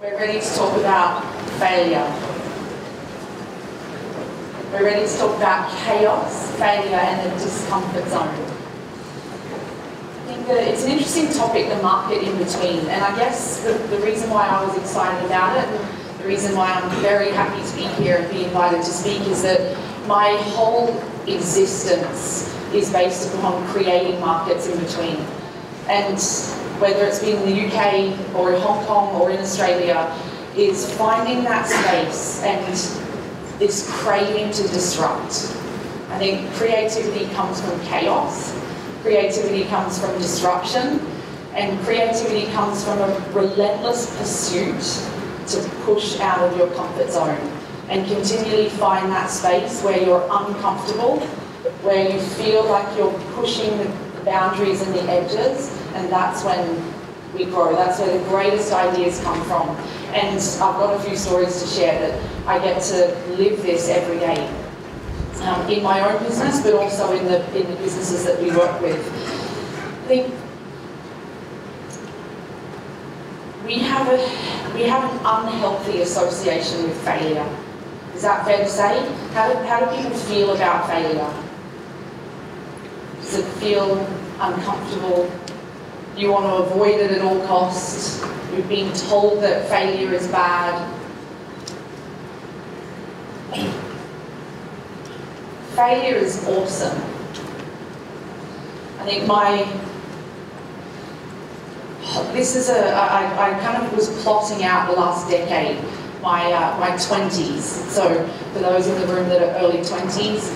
We're ready to talk about failure. We're ready to talk about chaos, failure, and the discomfort zone. I think that it's an interesting topic, the market in between, and I guess the reason why I was excited about it, and the reason why I'm very happy to be here and be invited to speak, is that my whole existence is based upon creating markets in between. And whether it's been in the UK or in Hong Kong or in Australia, is finding that space and this craving to disrupt. I think creativity comes from chaos, creativity comes from disruption, and creativity comes from a relentless pursuit to push out of your comfort zone and continually find that space where you're uncomfortable, where you feel like you're pushing the boundaries and the edges, and that's when we grow. That's where the greatest ideas come from. And I've got a few stories to share that I get to live this every day in my own business, but also in the businesses that we work with. I think we have an unhealthy association with failure. Is that fair to say? How do people feel about failure? Does it feel uncomfortable? You want to avoid it at all costs? You've been told that failure is bad. Failure is awesome. I think I kind of was plotting out the last decade, my 20s. So for those in the room that are early 20s,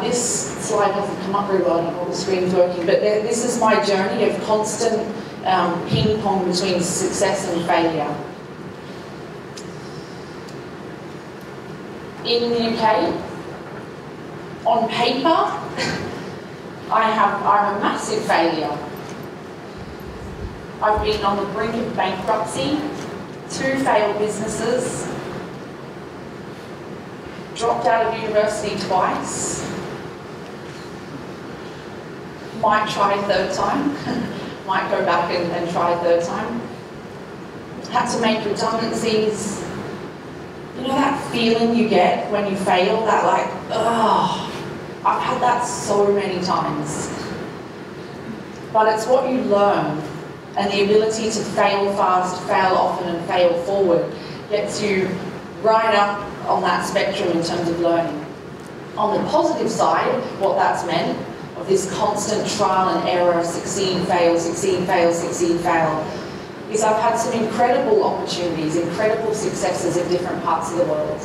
this slide hasn't come up very well, I don't know if the screen's working, but this is my journey of constant ping pong between success and failure. In the UK, on paper, I'm a massive failure. I've been on the brink of bankruptcy, 2 failed businesses, dropped out of university twice, might try a 3rd time, might go back and try a 3rd time. Had to make redundancies. You know that feeling you get when you fail, that like, ugh, I've had that so many times. But it's what you learn, and the ability to fail fast, fail often, and fail forward gets you right up on that spectrum in terms of learning. On the positive side, what that's meant, of this constant trial and error, succeed, fail, succeed, fail, succeed, fail, is I've had some incredible opportunities, incredible successes in different parts of the world.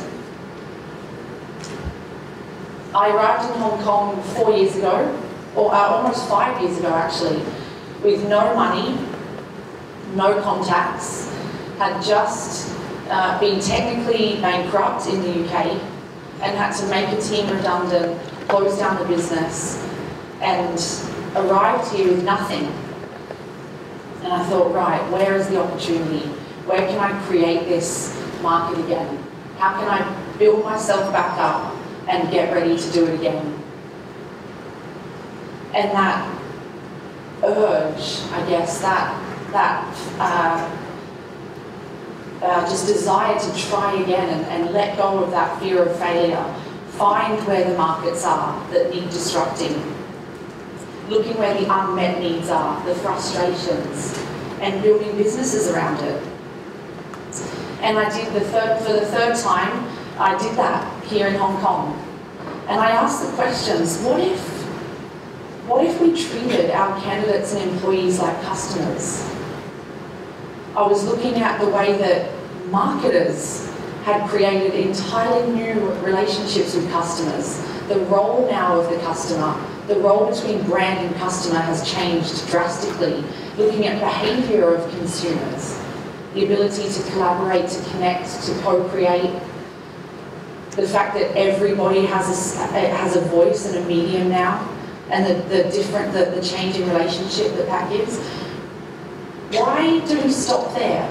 I arrived in Hong Kong 4 years ago, or almost 5 years ago actually, with no money, no contacts, had just been technically bankrupt in the UK and had to make a team redundant, close down the business, and arrived here with nothing. And I thought, right, where is the opportunity? Where can I create this market again? How can I build myself back up and get ready to do it again? And that urge, I guess, just desire to try again and let go of that fear of failure, find where the markets are that need disrupting, looking where the unmet needs are, the frustrations, and building businesses around it. And I did for the 3rd time, I did that here in Hong Kong. And I asked the questions, what if we treated our candidates and employees like customers? I was looking at the way that marketers had created entirely new relationships with customers. The role now of the customer, the role between brand and customer has changed drastically. Looking at behaviour of consumers, the ability to collaborate, to connect, to co-create, the fact that everybody has a voice and a medium now, and the change in relationship that gives. Why do we stop there?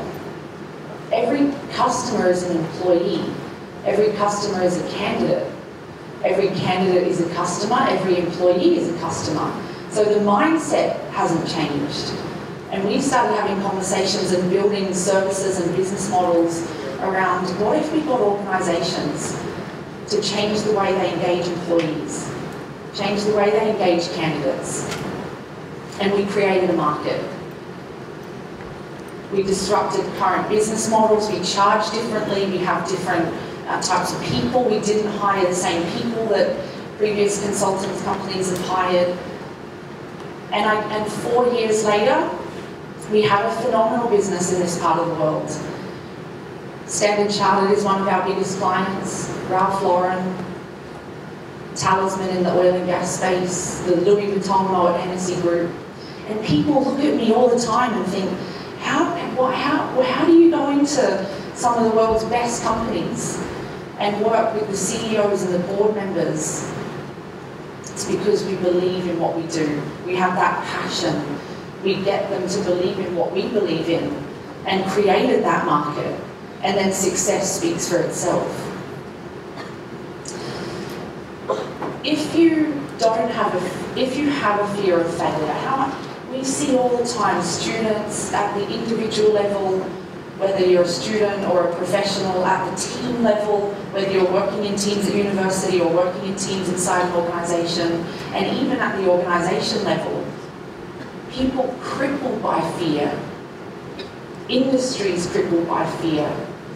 Every customer is an employee. Every customer is a candidate. Every candidate is a customer. Every employee is a customer. So the mindset hasn't changed. And we started having conversations and building services and business models around what if we got organisations to change the way they engage employees, change the way they engage candidates. And we created a market. We disrupted current business models, we charge differently, we have different types of people. We didn't hire the same people that previous consultants companies have hired. And 4 years later, we have a phenomenal business in this part of the world. Standard Chartered is one of our biggest clients, Ralph Lauren, Talisman in the oil and gas space, the Louis Vuitton Moet Hennessy Group. And people look at me all the time and think, how do you go into some of the world's best companies and work with the CEOs and the board members? It's because we believe in what we do. We have that passion. We get them to believe in what we believe in and created that market. And then success speaks for itself. If you have a fear of failure, we see all the time students at the individual level, whether you're a student or a professional, at the team level, whether you're working in teams at university or working in teams inside an organisation, and even at the organisation level, people crippled by fear, industries crippled by fear,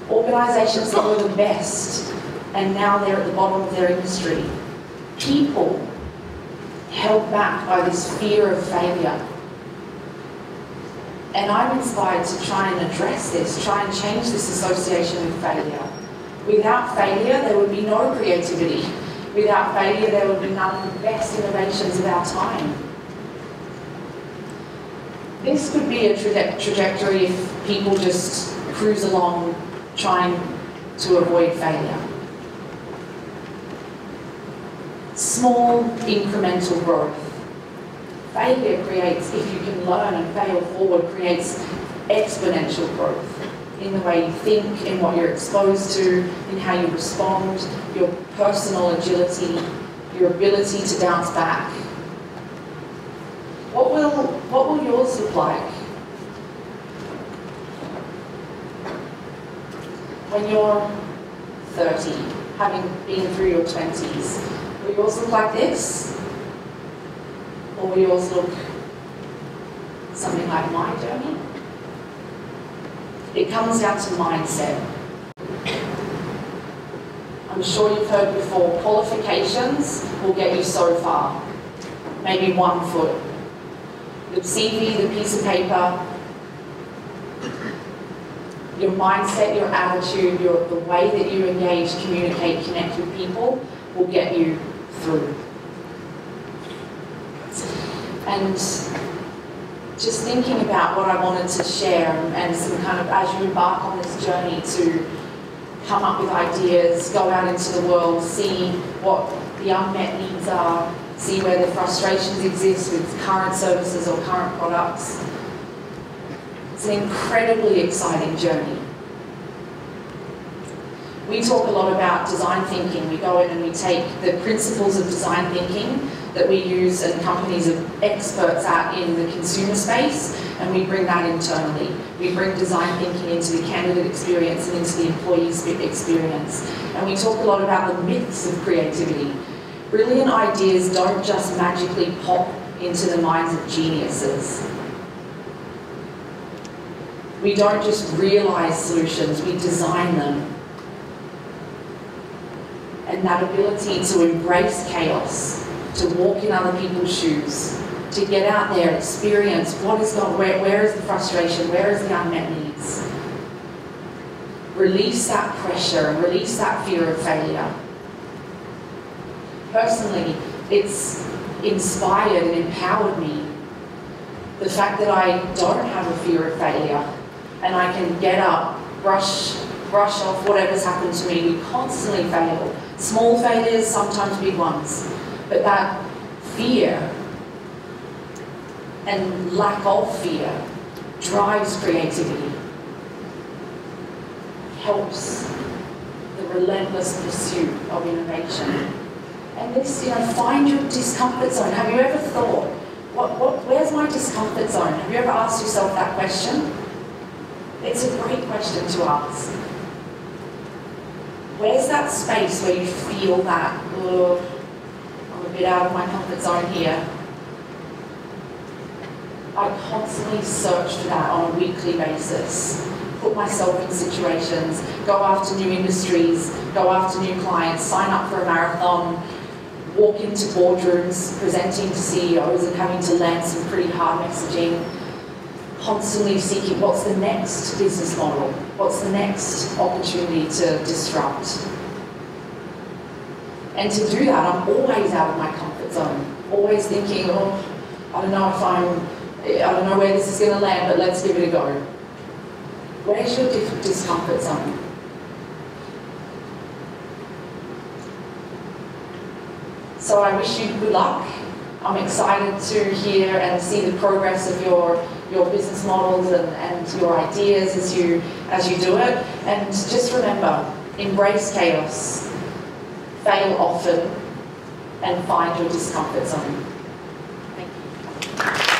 organisations that were the best and now they're at the bottom of their industry, people held back by this fear of failure. And I'm inspired to try and address this, try and change this association with failure. Without failure, there would be no creativity. Without failure, there would be none of the best innovations of our time. This could be a trajectory if people just cruise along trying to avoid failure. Small, incremental growth. Failure creates, if you can learn and fail forward, creates exponential growth in the way you think, in what you're exposed to, in how you respond, your personal agility, your ability to bounce back. What will yours look like? When you're 30, having been through your 20s, will yours look like this? Or will yours look something like my journey? It comes down to mindset. I'm sure you've heard before, qualifications will get you so far. Maybe 1 foot. The CV, the piece of paper, your mindset, your attitude, the way that you engage, communicate, connect with people will get you through. And just thinking about what I wanted to share and some kind of, as you embark on this journey to come up with ideas, go out into the world, see what the unmet needs are, see where the frustrations exist with current services or current products. It's an incredibly exciting journey. We talk a lot about design thinking. We go in and we take the principles of design thinking that we use and companies are experts at in the consumer space, and we bring that internally. We bring design thinking into the candidate experience and into the employee experience. And we talk a lot about the myths of creativity. Brilliant ideas don't just magically pop into the minds of geniuses. We don't just realize solutions, we design them. And that ability to embrace chaos, to walk in other people's shoes, to get out there, experience what is going, where is the frustration, where is the unmet needs. Release that pressure and release that fear of failure. Personally, it's inspired and empowered me. The fact that I don't have a fear of failure and I can get up, brush off whatever's happened to me. We constantly fail. Small failures, sometimes big ones. But that fear and lack of fear drives creativity, helps the relentless pursuit of innovation. And this, find your discomfort zone. Have you ever thought, Where's my discomfort zone? Have you ever asked yourself that question? It's a great question to ask. Where's that space where you feel that, oh, I'm a bit out of my comfort zone here? I constantly search for that on a weekly basis. Put myself in situations, go after new industries, go after new clients, sign up for a marathon, walk into boardrooms, presenting to CEOs and having to land some pretty hard messaging, constantly seeking what's the next business model, what's the next opportunity to disrupt. And to do that, I'm always out of my comfort zone, always thinking, oh, I don't know where this is going to land, but let's give it a go. Where's your discomfort zone? So I wish you good luck. I'm excited to hear and see the progress of your business models and your ideas as you do it. And just remember, embrace chaos, fail often, and find your discomfort zone. Thank you.